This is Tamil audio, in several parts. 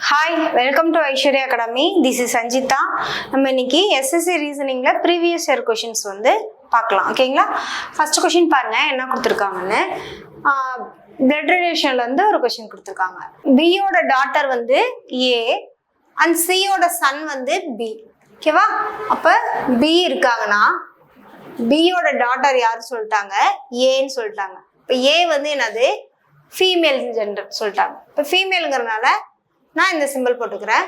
Hi, welcome to Aishwarya academy. This is Sanchita. நம்ம இன்னைக்கு எஸ்எஸ்சி ரீசனிங்ல ப்ரீவியஸ் இயர் கொஷின்ஸ் பார்க்கலாம். ஓகேங்களா? ஃபர்ஸ்ட் கொஷின் பாருங்க என்ன கொடுத்துருக்காங்கன்னு. பிளட் ரிலேஷன்ல ஒரு கொஷின் கொடுத்துருக்காங்க. பியோட டாட்டர் ஏ அண்ட் சியோட சன் பி. ஓகேவா? அப்ப பி இருக்காங்கன்னா பியோட டாட்டர் யாரு சொல்லிட்டாங்க? ஏன்னு சொல்லிட்டாங்க. இப்போ ஏ என்னது? ஃபீமேல் ஜெண்டர் சொல்லிட்டாங்க. இப்போ ஃபீமேலுங்கிறதுனால நான் இந்த சிம்பிள் போட்டுக்கிறேன்.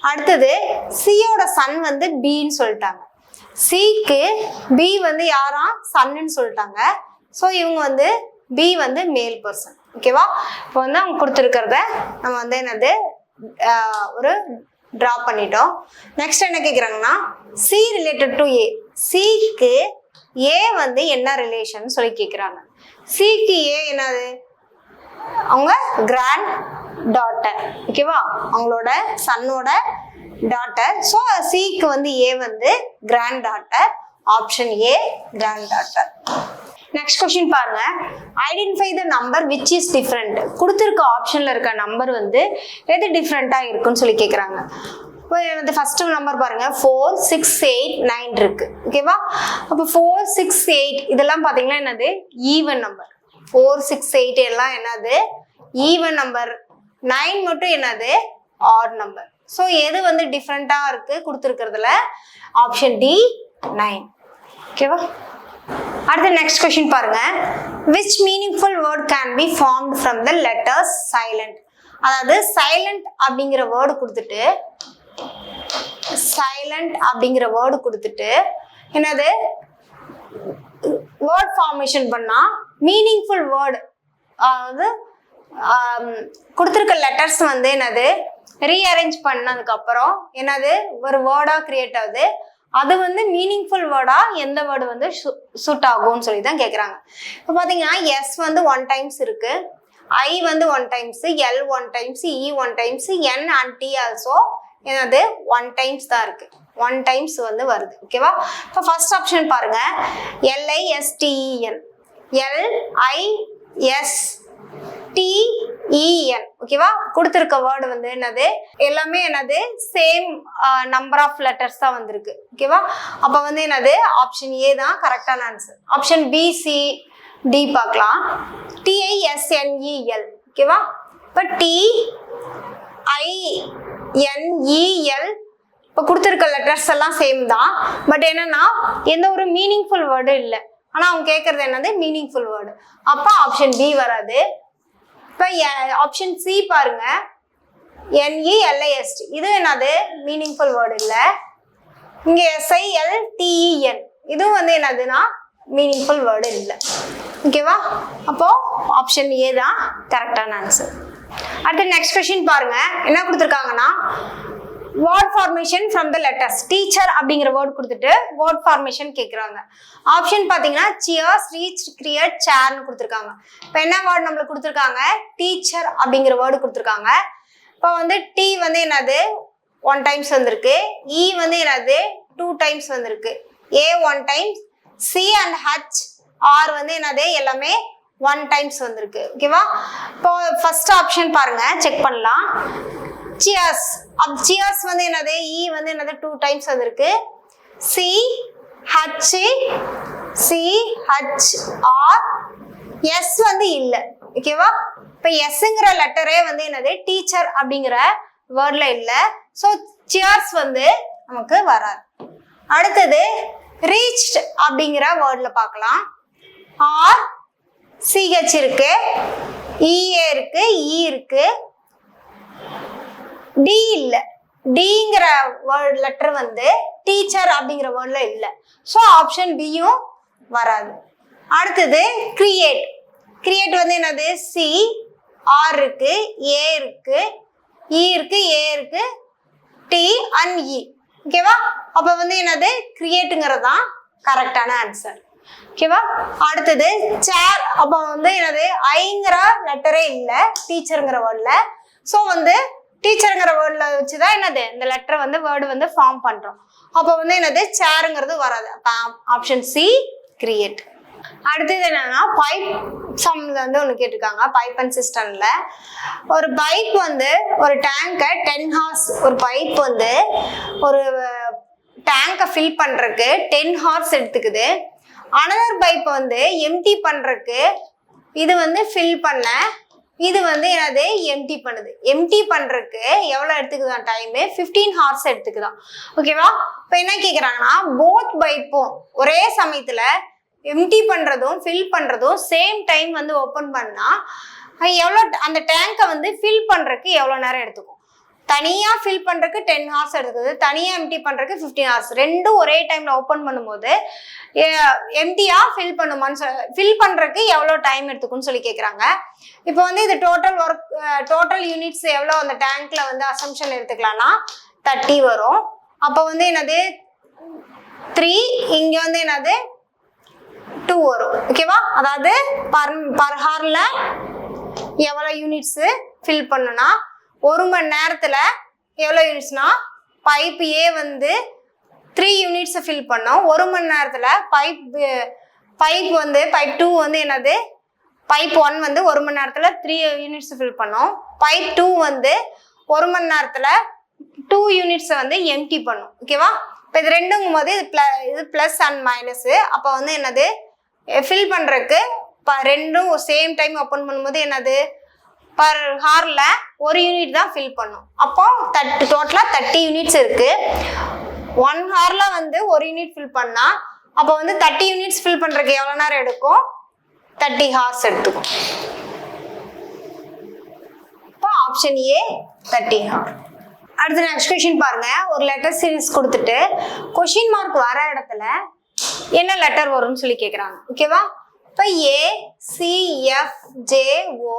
அடுத்தது சியோட சன் பின்னு சொல்லிட்டாங்க. சிக்கு பி யாரா? சன்னு சொல்லிட்டாங்க. ஸோ இவங்க பி மேல் பர்சன். ஓகேவா? இப்போ அவங்க கொடுத்துருக்கிறத நம்ம என்னது ஒரு ட்ரா பண்ணிட்டோம். நெக்ஸ்ட் என்ன கேட்குறாங்கன்னா சி ரிலேட்டட் டு ஏ. சிக்கு ஏ என்ன ரிலேஷன் சொல்லி கேட்குறாங்க. சிக்கு ஏ என்னது? அவங்க கிராண்ட் டாட்டர். ஓகேவா? அவங்களோட சன்னோட டாட்டர். ஸோ சிக்கு A grand daughter. Option A grand daughter. Next question பாருங்க. Identify the number which is different. கொடுத்துருக்க ஆப்ஷன்ல இருக்க நம்பர் எது டிஃப்ரெண்டா இருக்குன்னு சொல்லி கேட்குறாங்க. ஃபர்ஸ்ட் நம்பர் பாருங்க 4, 6, 8, 9 இருக்கு. ஓகேவா? அப்போ 4, 6, 8 இதெல்லாம் பாத்தீங்கன்னா என்னது? Even number. 4, 6, 8 எல்லாம் என்னது? Even number. 9 மட்டும் என்னது? Add number. ஸோ எது டிஃப்ரெண்டா இருக்கு கொடுத்துருக்கிறதுல? Option D 9. ஓகேவா? அடுத்த நெக்ஸ்ட் கொஸ்டின் பாருங்க. Which meaningful word can be formed from the letters silent. அதாவது சைலண்ட் அப்படிங்கிற வேர்டு கொடுத்துட்டு என்னது வேர்ட் ஃபார்மேஷன் பண்ணா மீனிங்ஃபுல் வேர்டு, அதாவது கொடுத்துருக்க லெட்டர்ஸ் என்னது ரீஅரேஞ்ச் பண்ணதுக்கு அப்புறம் என்னது ஒரு வேர்டா கிரியேட் ஆகுது. அது மீனிங்ஃபுல் வேர்டா எந்த வேர்டு சூட் ஆகும்னு சொல்லி தான் கேட்குறாங்க. இப்போ பார்த்தீங்கன்னா எஸ் 1 டைம்ஸ் இருக்கு, I 1 times, L 1 times, E 1 times, N and T also என்னது 1 டைம்ஸ் தான் இருக்கு. 1 டைம்ஸ் வருது. ஓகேவா? இப்போ ஃபர்ஸ்ட் ஆப்ஷன் பாருங்க. LISTEN, LISTEN. ஓகேவா? கொடுத்துருக்க வேர்டு என்னது? எல்லாமே என்னது? சேம் நம்பர் ஆஃப் லெட்டர்ஸ் தான் வந்திருக்கு. ஓகேவா? அப்ப என்னது? ஆப்ஷன் ஏ தான் கரெக்டான answer. Option B, C, D பார்க்கலாம். TISNEL. ஓகேவா? இப்போ TINEL இப்போ கொடுத்துருக்க லெட்டர்ஸ் எல்லாம் சேம் தான். பட் என்னன்னா எந்த ஒரு மீனிங்ஃபுல் வேர்டு இல்லை. ஆனா அவங்க கேட்கறது என்னது? Meaningful word. அப்ப ஆப்ஷன் பி வராது. இப்போ ஆப்ஷன் சி பாருங்க. NELIST இது என்னது? மீனிங்ஃபுல் வேர்டு இல்லை. இங்க SILTEN இதுவும் என்னதுன்னா மீனிங்ஃபுல் வேர்டு இல்லை. ஓகேவா? அப்போ ஆப்ஷன் ஏ தான் கரெக்டான ஆன்சர். அடுத்து நெக்ஸ்ட் கொஸ்டின் பாருங்க. என்ன கொடுத்துருக்காங்கன்னா word formation from the letters. Teacher அப்படிங்கிற வேர்ட் கொடுத்துட்டு வேர்ட் ஃபார்மேஷன் கேட்குறாங்க. ஆப்ஷன் பார்த்தீங்கன்னா சியர்ஸ், ரீச், கிரியேட், சேர்னு கொடுத்துருக்காங்க. இப்போ என்ன வேர்டு நம்மளுக்கு கொடுத்துருக்காங்க? டீச்சர் அப்படிங்கிற வேர்டு கொடுத்துருக்காங்க. இப்போ டி என்னது? 1 டைம்ஸ் வந்திருக்கு. இ என்னது? 2 டைம்ஸ் வந்திருக்கு. A 1 times, C and H, R என்னது? எல்லாமே 1 டைம்ஸ் வந்திருக்கு. ஓகேவா? இப்போ ஃபர்ஸ்ட் ஆப்ஷன் பாருங்க, செக் பண்ணலாம். சியர்ஸ். சியர்ஸ் என்னது? இ என்னது? 2 டைம்ஸ் வந்திருக்கு. சி ஹச், ஆர், எஸ் இல்ல. ஓகேவா? இப்ப எஸ்ங்கிற லெட்டரே என்னது? டீச்சர் அப்படிங்கிற வேர்ட்ல இல்ல. சோ சியர்ஸ் நமக்கு வராது. அடுத்தது ரீச்ட் அப்படிங்கிற வேர்ட்ல பார்க்கலாம். ஆர், சிஹெச் இருக்கு, இஏ இருக்கு, இ இருக்கு, டி இல்ல. டிங்கிற வேர்ட் லெட்டர் டீச்சர் அப்படிங்கிற வேர்ட்ல இல்ல. ஸோ ஆப்ஷன் பியும் வராது. அடுத்தது கிரியேட். கிரியேட் என்னது? சி, ஆர் இருக்கு, ஏ இருக்கு, இ இருக்கு, ஏ இருக்கு, டி அண்ட் இ. ஓகேவா? அப்ப என்னது? கிரியேட்டுங்கிறது தான் கரெக்டான ஆன்சர். ஓகேவா? அடுத்தது சேர். அப்ப என்னது? ஐங்கிற லெட்டரே இல்ல டீச்சருங்கிற வேர்ட்ல. ஸோ டீச்சருங்கிற வேர்ட்ல வச்சுதான் என்னது இந்த லெட்டர் வேர்டு ஃபார்ம் பண்றோம். அப்போ என்னது? சேருங்கிறது வராது. அப்ப ஆப்ஷன் சி கிரியேட். அடுத்தது என்னன்னா பைப் சம்ல வந்து ஒன்று கேட்டிருக்காங்க. பைப் அண்ட் சிஸ்டம்ல ஒரு பைப் வந்து ஒரு டேங்கை 10 ஹார்ஸ், ஒரு பைப் வந்து ஒரு டேங்கை ஃபில் பண்றதுக்கு 10 ஹார்ஸ் எடுத்துக்குது. அனதர் பைப் வந்து எம்டி பண்றதுக்கு இது வந்து ஃபில் பண்ண இது வந்து என்னது எம்டி பண்ணுது. எம்டி பண்றதுக்கு எவ்வளவு எடுத்துக்குதான் டைம்? 15 ஹார்ஸ் எடுத்துக்குதான். ஓகேவா? இப்போ என்ன கேக்குறாங்கன்னா போத் பைப்பும் ஒரே சமயத்துல எம்டி பண்றதும் ஃபில் பண்றதும் சேம் டைம் வந்து ஓப்பன் பண்ணா எவ்வளோ அந்த டேங்கை வந்து ஃபில் பண்றதுக்கு எவ்வளோ நேரம் எடுத்துக்கும்? தனியா ஃபில் பண்றதுக்கு 10 ஹார்ஸ் எடுத்துக்குது, தனியா எம்டி பண்றதுக்கு 15 ஹார்ஸ். ரெண்டும் ஒரே டைம்ல ஓப்பன் பண்ணும்போது எம்டியா ஃபில் பண்ணுமான்னு ஃபில் பண்றதுக்கு எவ்வளோ டைம் எடுத்துக்கும்னு சொல்லி கேட்குறாங்க. இப்போ வந்து இது டோட்டல் ஒர்க், டோட்டல் யூனிட்ஸ் எவ்வளோ அந்த டேங்க்ல வந்து அசம்ஷன் எடுத்துக்கலாம்னா 30 வரும். அப்போ வந்து என்னது 3, இங்க வந்து என்னது 2 வரும். ஓகேவா? அதாவது பர் ஹார்ல எவ்வளோ யூனிட்ஸ் ஃபில் பண்ணுனா 1 மணி நேரத்துல எவ்வளோ யூனிட்ஸ்னா பைப் ஏ வந்து 3 யூனிட்ஸை ஃபில் பண்ணோம். 1 மணி நேரத்துல பைப் வந்து பைப் 2 வந்து என்னது பைப் 1 வந்து 1 மணி நேரத்துல 3 யூனிட்ஸ் ஃபில் பண்ணோம். பைப் 2 வந்து 1 மணி நேரத்துல 2 யூனிட்ஸை வந்து எம்டி பண்ணும். ஓகேவா? இப்போ இது ரெண்டுங்கும் போது இது பிளஸ் அண்ட் மைனஸ். அப்போ வந்து என்னது ஃபில் பண்றதுக்கு ரெண்டும் சேம் டைம் ஓப்பன் பண்ணும்போது என்னது பர் ஹார்ல 1 யூனிட் தான் ஃபில் பண்ணும். அப்போ டோட்டலா 30 யூனிட்ஸ் இருக்கு. 1 ஹார்ல வந்து 1 யூனிட் ஃபில் பண்ணா அப்போ வந்து 30 யூனிட்ஸ் ஃபில் பண்றதுக்கு எவ்வளவு நேரம் எடுக்கும்? 30 ஹார்ஸ் எடுத்துக்கும். இப்போ ஆப்ஷன் ஏ 30 ஹார். அடுத்த நெக்ஸ்ட் கொஸ்டின் பாருங்க. ஒரு லெட்டர் சீரிஸ் கொடுத்துட்டு கொஸ்டின் மார்க் வர இடத்துல என்ன லெட்டர் வரும்னு சொல்லி கேட்குறாங்க. ஓகேவா? இப்போ A C F J O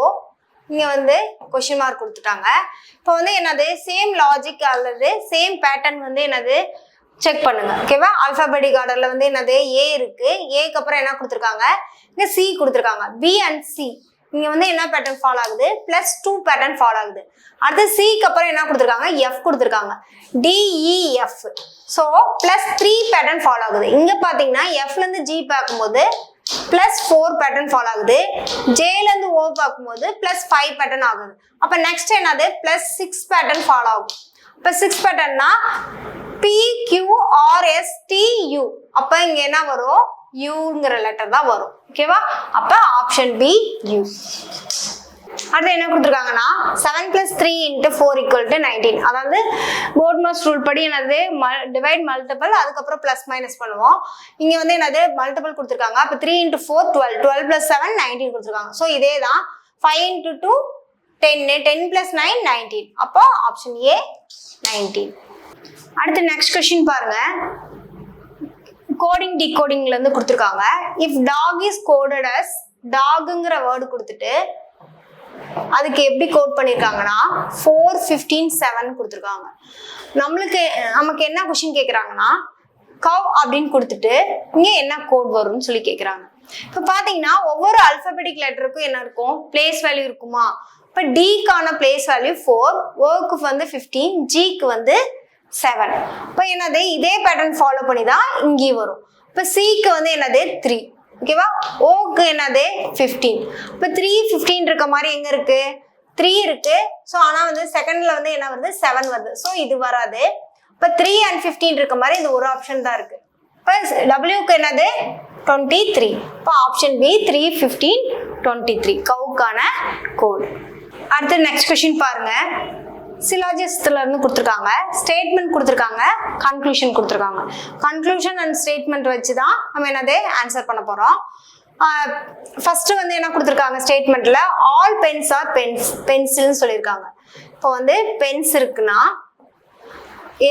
இங்க வந்து கொஸ்டின் மார்க் கொடுத்துட்டாங்க. இப்போ வந்து என்னது சேம் லாஜிக் அல்லது சேம் பேட்டர்ன் வந்து என்னது செக் பண்ணுங்க. ஓகேவா? ஆல்பாபெட்டிக் ஆர்டர்ல வந்து என்னது ஏ இருக்கு, ஏக்கு அப்புறம் என்ன கொடுத்துருக்காங்க? இங்க சி கொடுத்துருக்காங்க. பி அண்ட் சி இங்க வந்து என்ன பேட்டர்ன் ஃபாலோ ஆகுது? +2 பேட்டர்ன் ஃபாலோ ஆகுது. அடுத்து சிக்கு அப்புறம் என்ன கொடுத்துருக்காங்க? எஃப் கொடுத்துருக்காங்க. டிஇஎஃப். ஸோ +3 பேட்டர்ன் ஃபாலோ ஆகுது. இங்க பாத்தீங்கன்னா எஃப்ல இருந்து ஜி பார்க்கும்போது +4 பேட்டர்ன் ஃபாலோ ஆகுது. ஜேல இருந்து ஓ பார்க்கும்போது +5 பேட்டர்ன் ஆகுது. அப்ப நெக்ஸ்ட் என்னது +6 பேட்டர்ன் ஃபாலோ ஆகும். இப்ப 6 பேட்டர்ன்னா PQRSTU. அப்ப இங்க என்ன வரும்? யூங்கிற லெட்டர் தான் வரும். ஓகேவா? அப்ப ஆப்ஷன் பி யூ. அடுத்து என்ன கொடுத்துருக்காங்கன்னா 7 + 3 × 4 = 19. அதாவது போர்ட்மாஸ் ரூல் படி என்னது டிவைட் மல்டிபிள், அதுக்கப்புறம் ப்ளஸ் மைனஸ் பண்ணுவோம். இங்க வந்து என்னது மல்டிபிள் கொடுத்துருக்காங்க. அப்போ 3 × 4 12, 12 + 7 19 கொடுத்துருக்காங்க. ஸோ இதே தான் 5 × 2 10, 10 + 9 19. அப்போ ஆப்ஷன் ஏ 19. அடுத்து நெக்ஸ்ட் கொஸ்டின் பாருங்க. கோடிங் டிகோடிங்ல இருந்து கொடுத்துருக்காங்க. If dog is coded as டாக்ங்கிற வேர்டு கொடுத்துட்டு அதுக்கு எப்படி கோட் பண்ணிருக்காங்கன்னா 4 15 7 கொடுத்துருக்காங்க. நமக்கு என்ன கொஸ்டின் கேட்குறாங்கன்னா கவ் அப்படின்னு கொடுத்துட்டு இங்க என்ன கோட் வரும்னு சொல்லி கேட்குறாங்க. இப்போ பார்த்தீங்கன்னா ஒவ்வொரு அல்பாபெட்டிக் லெட்டருக்கும் என்ன இருக்கும்? பிளேஸ் வேல்யூ இருக்குமா? இப்போ டிக்கான பிளேஸ் வேல்யூ 4, ஓக்கு வந்து 15, ஜிக்கு வந்து 7. இப்போ என்னது இதே பேட்டர்ன் ஃபாலோ பண்ணி தான் இங்கேயும் வரும். இப்போ சிக்கு வந்து என்னது 3. ஓகேவா? ஓக்கு என்னது 15. இப்போ 3 15 இருக்க மாதிரி எங்க இருக்கு? 3 இருக்கு. ஸோ ஆனா வந்து செகண்ட்ல வந்து என்ன வருது? 7 வருது. ஸோ இது வராது. இப்போ 3 and 15 இருக்க மாதிரி இது ஒரு ஆப்ஷன் தான் இருக்கு. இப்போ டபிள்யூக்கு என்னது 23. இப்போ ஆப்ஷன் பி 3 15 23 கவுக்கான கோட். அடுத்து நெக்ஸ்ட் கொஸ்டின் பாருங்க. சிலாஜிஸ்ட்ல இருந்து கொடுத்துருக்காங்க, ஸ்டேட்மெண்ட் கொடுத்துருக்காங்க, கன்க்ளூஷன் கொடுத்துருக்காங்க. கன்க்ளூஷன் அண்ட் ஸ்டேட்மெண்ட் வச்சு தான் நம்ம என்னது ஆன்சர் பண்ண போறோம். ஃபர்ஸ்ட் வந்து என்ன கொடுத்துருக்காங்க? ஸ்டேட்மெண்ட்ல ஆல் பென்ஸ் ஆர் பென்சில்னு சொல்லியிருக்காங்க. இப்போ வந்து பென்ஸ் இருக்குன்னா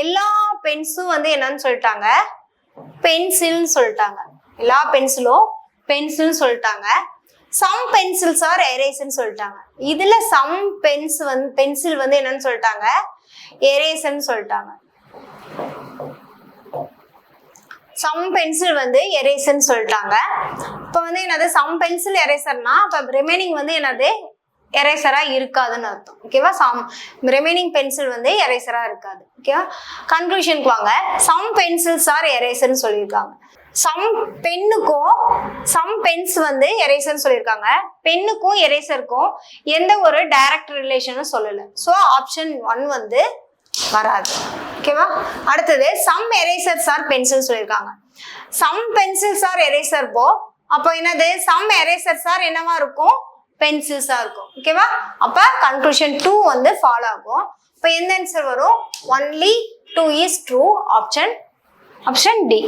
எல்லா பென்ஸும் வந்து என்னன்னு சொல்லிட்டாங்க? பென்சில்னு சொல்லிட்டாங்க. எல்லா பென்சிலும் பென்சில்னு சொல்லிட்டாங்க. சம் பென்சில்ஸ் ஆர் எரேசர்னு சொல்லிட்டாங்க. இதுல சம் பென்சில் வந்து என்னன்னு சொல்லிட்டாங்க? எரேசர்னு சொல்லிட்டாங்க. சம் பென்சில் வந்து எரேசர்னு சொல்லிட்டாங்க. இப்போ வந்து என்னது சம் பென்சில் எரேசர்னா இப்போ ரிமைனிங் வந்து என்னது எரேசரா இருக்காதுன்னு அர்த்தம். ஓகேவா? ரிமைனிங் பென்சில் வந்து எரேசரா இருக்காது. ஓகேவா? கன்க்ளூஷனுக்கு வாங்க. சம் பென்சில்ஸ் ஆர் எரேசர்னு சொல்லியிருக்காங்க. சம் பென்னுக்கும் சம் பென்ஸ் வந்து எரேசர் சொல்லியிருக்காங்க. பென்னுக்கும் எரேசருக்கும் எந்த ஒரு டைரக்ட் ரிலேஷனும் சொல்லல. ஸோ ஆப்ஷன் 1 வந்து வராது. ஓகேவா? அடுத்தது சம் எரேசர்ஸ் ஆர் பென்சில் சொல்லியிருக்காங்க. சம் பென்சில்ஸ் ஆர் எரேசர் போ அப்போ என்னது சம் எரேசர்ஸ் ஆர் என்னவா இருக்கும்? பென்சில்ஸா இருக்கும். ஓகேவா? அப்ப கன்க்ளூஷன் 2 வந்து ஃபாலோ ஆகும். இப்போ எந்த ஆன்சர் வரும்? Only 2 is true. Option D.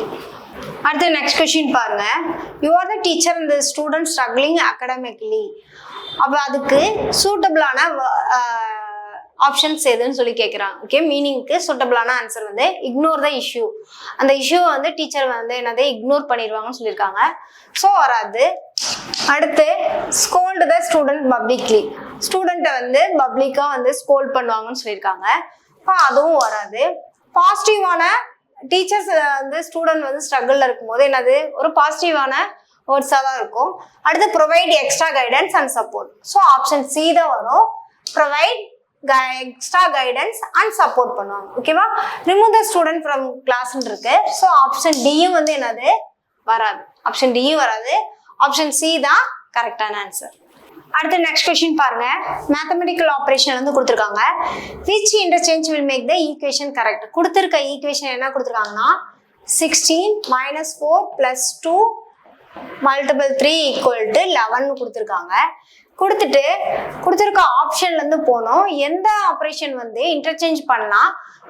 அடுத்த நெக்ஸ்ட் கொஸ்டின் பாருங்க. You are the teacher and the student struggling academically. அப்போ அதுக்கு சூட்டபிளான ஆப்ஷன்ஸ் எதுன்னு சொல்லி கேட்குறாங்க. ஓகே, மீனிங்க்கு சூட்டபிளான ஆன்சர் வந்து இக்னோர் த இஷ்யூ. அந்த இஷ்யூவை வந்து டீச்சர் வந்து என்னது இக்னோர் பண்ணிடுவாங்கன்னு சொல்லியிருக்காங்க. ஸோ வராது. அடுத்து ஸ்கோல்டு த ஸ்டூடெண்ட் பப்ளிக்லி. ஸ்டூடெண்ட்டை வந்து பப்ளிக்காக வந்து ஸ்கோல்ட் பண்ணுவாங்கன்னு சொல்லியிருக்காங்க. இப்போ அதுவும் வராது. பாசிட்டிவான டீச்சர்ஸ் வந்து ஸ்டூடெண்ட் வந்து ஸ்ட்ரகிளில் இருக்கும்போது என்னது ஒரு பாசிட்டிவான வேர்ட்ஸாக தான் இருக்கும். அடுத்து provide extra guidance and support. So option C தான் வரும். Provide extra guidance and support பண்ணுவாங்க. ஓகேவா? ரிமூவ் த ஸ்டூடெண்ட் ஃப்ரம் கிளாஸ்ன்னு இருக்கு. ஸோ ஆப்ஷன் டியும் வந்து என்னது வராது. ஆப்ஷன் டியும் வராது. ஆப்ஷன் சி தான் கரெக்டான ஆன்சர். அடுத்து நெக்ஸ்ட் கொஸ்டின் பாருங்க. மேத்தமெட்டிக்கல் ஆப்ரேஷன் வந்து கொடுத்துருக்காங்க. Which interchange will make the equation correct. கொடுத்துருக்க ஈக்குவேஷன் என்ன கொடுத்துருக்காங்கன்னா 16 - 4 + 2 × 3 = 11 கொடுத்துருக்காங்க. கொடுத்துருக்க ஆப்ஷன்ல இருந்து போனோம். எந்த ஆப்ரேஷன் வந்து இன்டர்சேஞ்ச் பண்ணா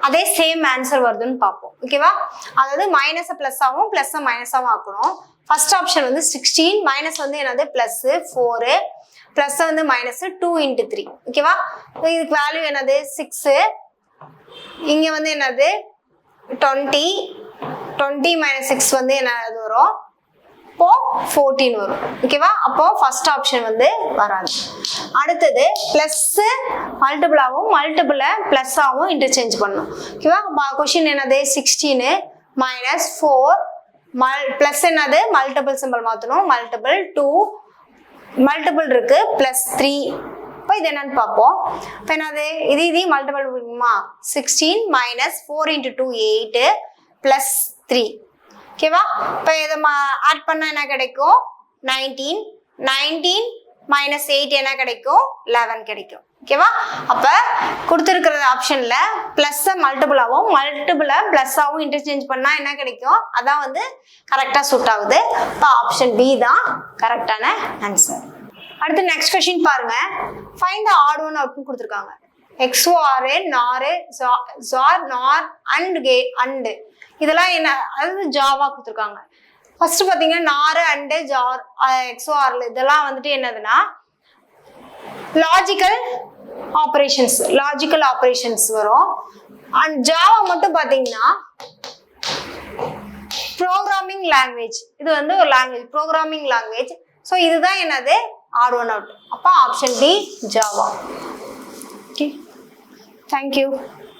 அதே சேம் ஆன்சர் வருதுன்னு பார்ப்போம். ஓகேவா? அதாவது மைனஸை பிளஸ் ஆகும், பிளஸ்ஸை மைனஸாகவும் ஆக்கணும். ஃபர்ஸ்ட் ஆப்ஷன் வந்து 16 மைனஸ் வந்து என்னது பிளஸ் 4 பிளஸ் வந்து மைனஸ் 2 × 3. ஓகேவா? இதுக்கு வேல்யூ என்னது 6. இங்க வந்து என்னது 20 - 6 வந்து என்னது வரும்? அப்போ 14 வரும். ஓகேவா? அப்போ ஃபர்ஸ்ட் ஆப்ஷன் வந்து வராது. அடுத்தது பிளஸ் மல்டிபிளாகவும் மல்டிபிளை பிளஸ் ஆகவும் இன்டர்சேஞ்ச் பண்ணணும். ஓகேவா? கொஸ்டின் என்னது 16 - 4 பிளஸ் என்னது மல்டிபிள் சிம்பிள் மாற்றணும். மல்டிபிள் 2 மல்டிபிள் இருக்கு பிளஸ் 3. இப்போ இது என்னன்னு பார்ப்போம். இப்போ என்னது இது மல்டிபிள் பண்ணுமா? 16 - 4 × 2 8 + 3. ஓகேவா? இப்போ இதை ஆட் பண்ணா என்ன கிடைக்கும்? 19 - 8 என்ன கிடைக்கும்? 11 கிடைக்கும். ஓகேவா? அப்ப கொடுத்துருக்கிற ஆப்ஷன்ல பிளஸ் மல்டிபிளாவும் மல்டிபிளை பிளஸ் ஆகவும் இன்டர்சேஞ்ச் பண்ணா என்ன கிடைக்கும்? அதான் வந்து கரெக்டா சூட் ஆகுது. இப்போ ஆப்ஷன் பி தான் கரெக்டான ஆன்சர். அடுத்து நெக்ஸ்ட் கொஸ்டின் பாருங்க. ஃபைண்ட் த ஆட் ஒன் அவுட்னு கொடுத்துருக்காங்க. XOR, NOR, ZOR, NOR, AND இதெல்லாம் என்ன? அதாவது ஜாவா கொடுத்துருக்காங்க. ஃபர்ஸ்ட் பார்த்தீங்கன்னா நார் அண்ட் ஜார் XOR இதெல்லாம் வந்துட்டு என்னதுன்னா லாஜிக்கல் ஆப்ரேஷன்ஸ் வரும். அண்ட் ஜாவா மட்டும் பார்த்தீங்கன்னா ப்ரோக்ராமிங் லாங்குவேஜ். இது வந்து ஒரு லாங்குவேஜ், ப்ரோக்ராமிங் லாங்குவேஜ். ஸோ இதுதான் என்னது ஆட் ஒன் அவுட். அப்போ option D Java. Okay, thank you.